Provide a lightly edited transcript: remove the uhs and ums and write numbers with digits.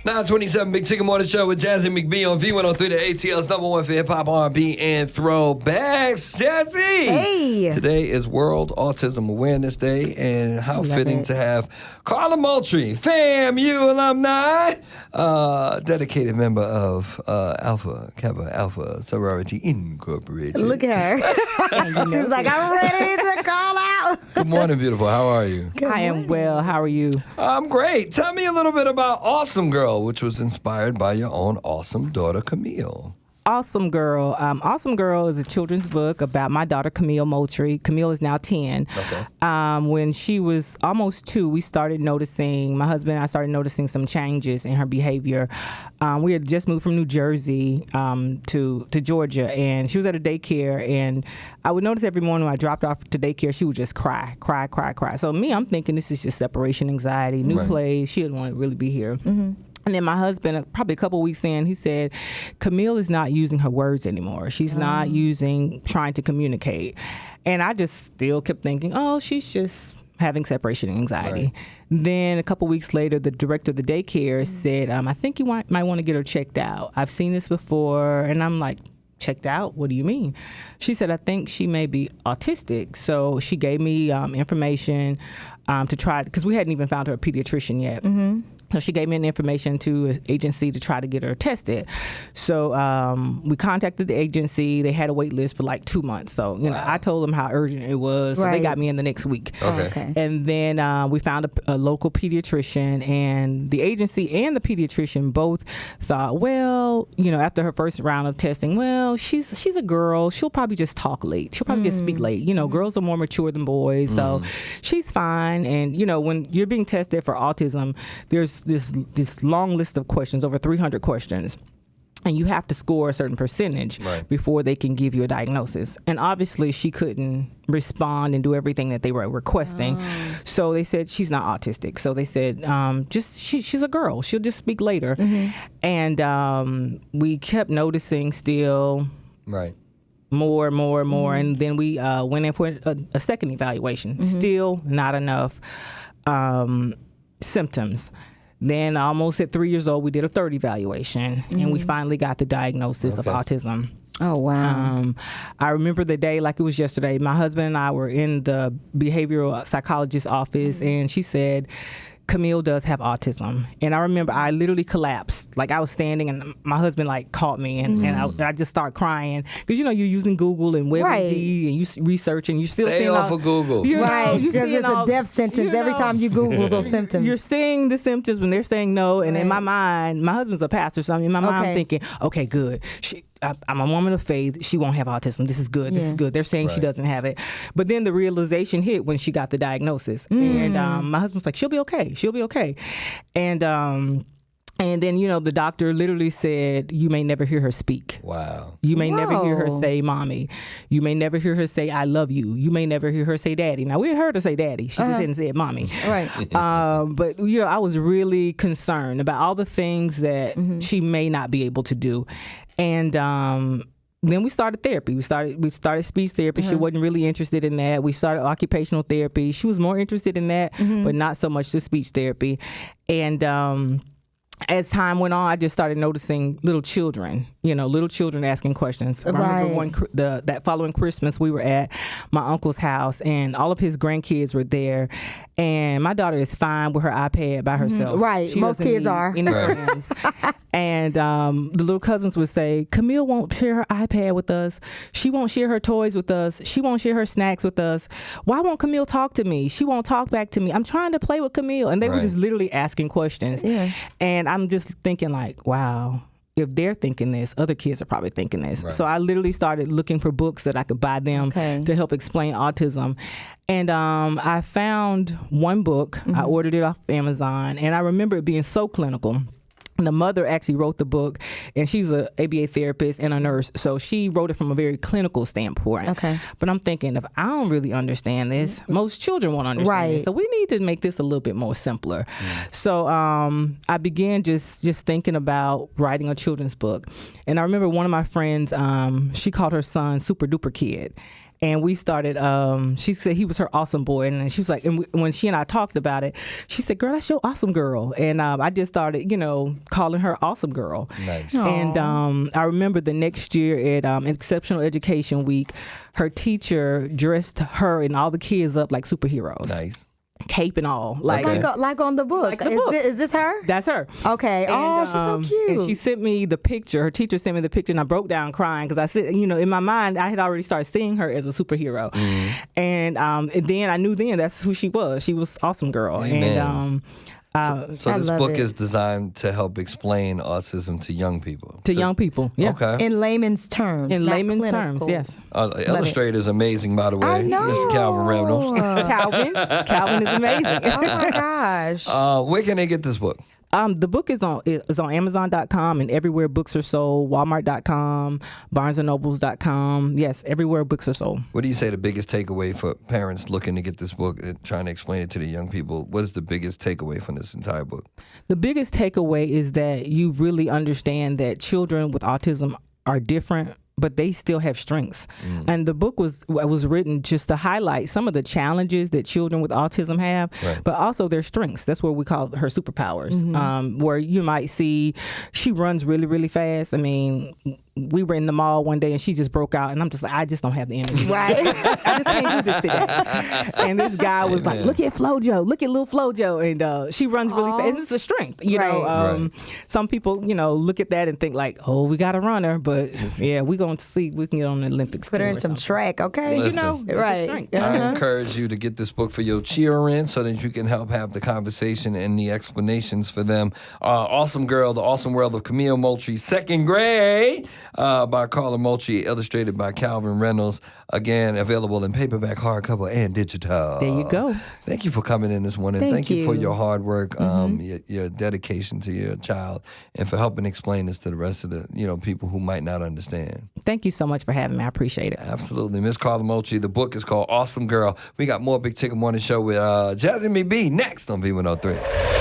927 Big Chicken Morning Show with Jazzy McBee on V103, the ATL's number one for hip-hop, R&B, and throwbacks. Jazzy! Hey! Today is World Autism Awareness Day, and how fitting to have Carla Moultrie, FAMU alumni, dedicated member of Alpha Kappa Alpha Sorority Incorporated. Look at her. She's like, I'm ready to call out. Good morning, beautiful. How are you? I am well. How are you? I'm great. Tell me a little bit about Ausome Girl, which was inspired by your own awesome daughter, Camille. Ausome Girl. Ausome Girl is a children's book about my daughter, Camille Moultrie. Camille is now 10. Okay. When she was almost 2, my husband and I started noticing some changes in her behavior. We had just moved from New Jersey to Georgia, and she was at a daycare, and I would notice every morning when I dropped off to daycare, she would just cry. So I'm thinking this is just separation anxiety, new place. She didn't want to really be here. Mm-hmm. And then my husband, probably a couple weeks in, he said, Camille is not using her words anymore. She's not trying to communicate. And I just still kept thinking, oh, she's just having separation anxiety. Right. Then a couple weeks later, the director of the daycare said, I think you might want to get her checked out. I've seen this before. And I'm like, checked out? What do you mean? She said, I think she may be autistic. So she gave me information to try, because we hadn't even found her a pediatrician yet. Mm-hmm. So she gave me an information to an agency to try to get her tested. So we contacted the agency. They had a wait list for like 2 months. So, I told them how urgent it was. So they got me in the next week. Okay. And then we found a local pediatrician, and the agency and the pediatrician both thought, well, after her first round of testing, well, she's a girl. She'll probably just talk late. She'll probably just speak late. Girls are more mature than boys. So she's fine. And, when you're being tested for autism, there's this long list of questions, over 300 questions. And you have to score a certain percentage before they can give you a diagnosis. And obviously, she couldn't respond and do everything that they were requesting. So they said she's not autistic. So they said, she's a girl. She'll just speak later. Mm-hmm. And we kept noticing still more and more and more. Mm-hmm. And then we went in for a second evaluation. Mm-hmm. Still not enough symptoms. Then almost at 3 years old, we did a third evaluation, and we finally got the diagnosis of autism. Oh, wow. I remember the day like it was yesterday. My husband and I were in the behavioral psychologist's office, and she said, Camille does have autism. And I remember I literally collapsed. Like I was standing and my husband caught me and I just started crying. Because you're using Google and WebMD and you research and you're still Stay seeing off of Google. Because it's a death sentence every time you Google those symptoms. You're seeing the symptoms when they're saying no. And in my mind, my husband's a pastor, so in my mind I'm thinking, okay, good. I'm a woman of faith. She won't have autism. This is good. This is good. They're saying she doesn't have it. But then the realization hit when she got the diagnosis. And my husband's like, she'll be okay. She'll be okay. And then, the doctor literally said, you may never hear her speak. Wow. You may never hear her say mommy. You may never hear her say I love you. You may never hear her say daddy. Now, we had heard her say daddy. She just hadn't said mommy. Right. But, I was really concerned about all the things that she may not be able to do. And then we started therapy. We started speech therapy. She wasn't really interested in that. We started occupational therapy. She was more interested in that, but not so much the speech therapy. And as time went on, I just started noticing little children asking questions. I remember that following Christmas, we were at my uncle's house, and all of his grandkids were there. And my daughter is fine with her iPad by herself. Right, most kids are. Any friends. And the little cousins would say, Camille won't share her iPad with us. She won't share her toys with us. She won't share her snacks with us. Why won't Camille talk to me? She won't talk back to me. I'm trying to play with Camille. And they were just literally asking questions. Yeah. And I'm just thinking wow, if they're thinking this, other kids are probably thinking this. Right. So I literally started looking for books that I could buy them to help explain autism. And I found one book. I ordered it off Amazon. And I remember it being so clinical. The mother actually wrote the book, and she's an ABA therapist and a nurse, so she wrote it from a very clinical standpoint. Okay. But I'm thinking, if I don't really understand this, most children won't understand it. So we need to make this a little bit more simpler. So I began just thinking about writing a children's book. And I remember one of my friends, she called her son Super Duper Kid. And we started, she said he was her awesome boy. And she was like, and when she and I talked about it, she said, girl, that's your awesome girl. And I just started, calling her awesome girl. Nice. And I remember the next year at Exceptional Education Week, her teacher dressed her and all the kids up like superheroes. Nice. Cape and all. Like on the book. Like the book. Is this her? That's her. Okay. And, she's so cute. And she sent me the picture. Her teacher sent me the picture, and I broke down crying because I said, in my mind, I had already started seeing her as a superhero. And then I knew that's who she was. She was awesome girl. Amen. And so this book is designed to help explain autism to young people. To young people, yeah. Okay. In layman's terms. In not terms, clinical. yes. Illustrator is amazing, by the way. I know. Mr. Calvin Reynolds. Calvin is amazing. Oh my gosh. Where can they get this book? The book is on Amazon.com and everywhere books are sold, Walmart.com, BarnesandNobles.com. Yes, everywhere books are sold. What do you say the biggest takeaway for parents looking to get this book and trying to explain it to the young people? What is the biggest takeaway from this entire book? The biggest takeaway is that you really understand that children with autism are different, but they still have strengths. And the book was written just to highlight some of the challenges that children with autism have, but also their strengths. That's what we call her superpowers, where you might see she runs really, really fast. I mean, we were in the mall one day and she just broke out, and I'm just like, I just don't have the energy. Right. I just can't do this today. And this guy was like, look at Flojo, look at little Flojo. And she runs really fast. And it's a strength, you know. Some people, look at that and think like, oh, we got a runner, but yeah, we're going to see we can get on the Olympics. Put her in some track, okay? Listen, right. I encourage you to get this book for your children so that you can help have the conversation and the explanations for them. Awesome Girl, The Awesome World of Camille Moultrie, second grade. By Carla Moultrie, illustrated by Calvin Reynolds. Again, available in paperback, hardcover, and digital. There you go. Thank you for coming in this morning. Thank you for your hard work, your dedication to your child, and for helping explain this to the rest of the people who might not understand. Thank you so much for having me. I appreciate it. Absolutely. Miss Carla Moultrie, the book is called Awesome Girl. We got more Big Ticket Morning Show with Jasmine B next on V103.